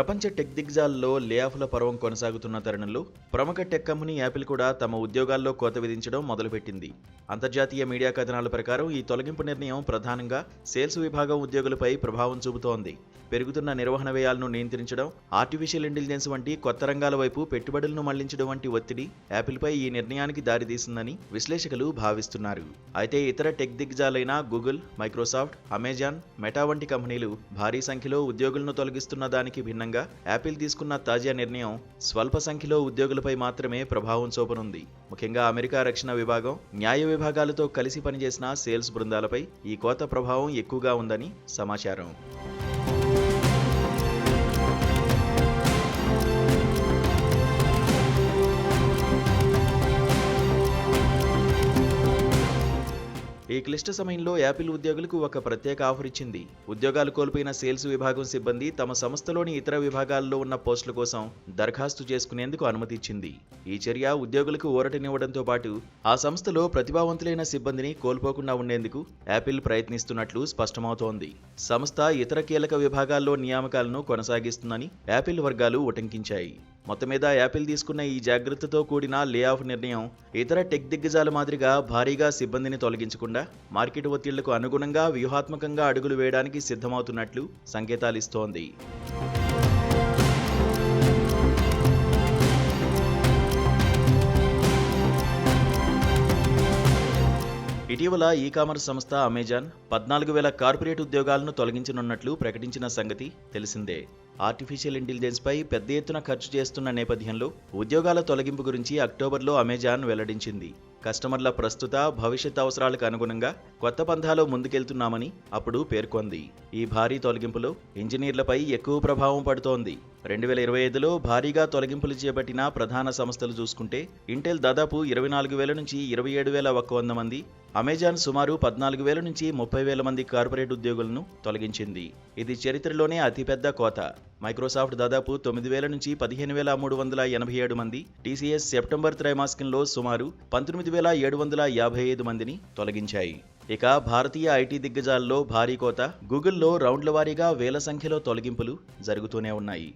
ప్రపంచ టెక్ దిగ్గజాల్లో లేఆఫ్ల పర్వం కొనసాగుతున్న తరుణంలో ప్రముఖ టెక్ కంపెనీ యాపిల్ కూడా తమ ఉద్యోగాల్లో కోత విధించడం మొదలుపెట్టింది. అంతర్జాతీయ మీడియా కథనాల ప్రకారం ఈ తొలగింపు నిర్ణయం ప్రధానంగా సేల్స్ విభాగం ఉద్యోగులపై ప్రభావం చూపుతోంది. పెరుగుతున్న నిర్వహణ వ్యయాలను నియంత్రించడం, ఆర్టిఫిషియల్ ఇంటెలిజెన్స్ వంటి కొత్త రంగాల వైపు పెట్టుబడులను మళ్లించడం వంటి ఒత్తిడి యాపిల్పై ఈ నిర్ణయానికి దారితీసిందని విశ్లేషకులు భావిస్తున్నారు. అయితే ఇతర టెక్ దిగ్గజాలైన గూగుల్, మైక్రోసాఫ్ట్, అమెజాన్, మెటా వంటి కంపెనీలు భారీ సంఖ్యలో ఉద్యోగులను తొలగిస్తున్న దానికి భిన్నంగా యాపిల్ తీసుకున్న తాజా నిర్ణయం స్వల్ప సంఖ్యలో ఉద్యోగులపై మాత్రమే ప్రభావం చూపనుంది. ముఖ్యంగా అమెరికా రక్షణ విభాగం, న్యాయ విభాగాలతో కలిసి పనిచేసిన సేల్స్ బృందాలపై ఈ కోత ప్రభావం ఎక్కువగా ఉందని సమాచారం. ఈ క్లిష్ట సమయంలో యాపిల్ ఉద్యోగులకు ఒక ప్రత్యేక ఆఫర్ ఇచ్చింది. ఉద్యోగాలు కోల్పోయిన సేల్స్ విభాగం సిబ్బంది తమ సంస్థలోని ఇతర విభాగాల్లో ఉన్న పోస్టుల కోసం దరఖాస్తు చేసుకునేందుకు అనుమతి ఇచ్చింది. ఈ చర్య ఉద్యోగులకు ఊరటనివ్వడంతో పాటు ఆ సంస్థలో ప్రతిభావంతులైన సిబ్బందిని కోల్పోకుండా ఉండేందుకు యాపిల్ ప్రయత్నిస్తున్నట్లు స్పష్టమవుతోంది. సంస్థ ఇతర కీలక విభాగాల్లో నియామకాలను కొనసాగిస్తుందని యాపిల్ వర్గాలు ఉటంకించాయి. మొత్తం మీద యాపిల్ తీసుకున్న ఈ జాగ్రత్తతో కూడిన లేఆఫ్ నిర్ణయం ఇతర టెక్ దిగ్గజాల మాదిరిగా భారీగా సిబ్బందిని తొలగించకుండా మార్కెట్ ఒత్తిళ్లకు అనుగుణంగా వ్యూహాత్మకంగా అడుగులు వేయడానికి సిద్ధమవుతున్నట్లు సంకేతాలిస్తోంది. ఇటీవల ఈ-కామర్స్ సంస్థ అమెజాన్ 14,000 కార్పొరేట్ ఉద్యోగాలను తొలగించనున్నట్లు ప్రకటించిన సంగతి తెలిసిందే. ఆర్టిఫిషియల్ ఇంటెలిజెన్స్ పై పెద్ద ఎత్తున ఖర్చు చేస్తున్న నేపథ్యంలో ఉద్యోగాల తొలగింపు గురించి అక్టోబర్లో అమెజాన్ వెల్లడించింది. కస్టమర్ల ప్రస్తుత, భవిష్యత్ అవసరాలకు అనుగుణంగా కొత్త పంథాలో ముందుకెళ్తున్నామని అప్పుడు పేర్కొంది. ఈ భారీ తొలగింపులో ఇంజనీర్లపై ఎక్కువ ప్రభావం పడుతోంది. 2025లో భారీగా తొలగింపులు చేపట్టిన ప్రధాన సంస్థలు చూసుకుంటే ఇంటెల్ దాదాపు 24,000 నుంచి 27,100 మంది, అమెజాన్ సుమారు 14,000 నుంచి 30,000 మంది కార్పొరేట్ ఉద్యోగులను తొలగించింది. ఇది చరిత్రలోనే అతిపెద్ద కోత. మైక్రోసాఫ్ట్ దాదాపు 9,000 నుంచి 15,387 మంది, టీసీఎస్ సెప్టెంబర్ త్రైమాసికంలో సుమారు 19,755 మందిని తొలగించాయి. ఇక భారతీయ ఐటీ దిగ్గజాల్లో భారీ కోత, గూగుల్లో రౌండ్ల వారీగా వేల సంఖ్యలో తొలగింపులు జరుగుతూనే ఉన్నాయి.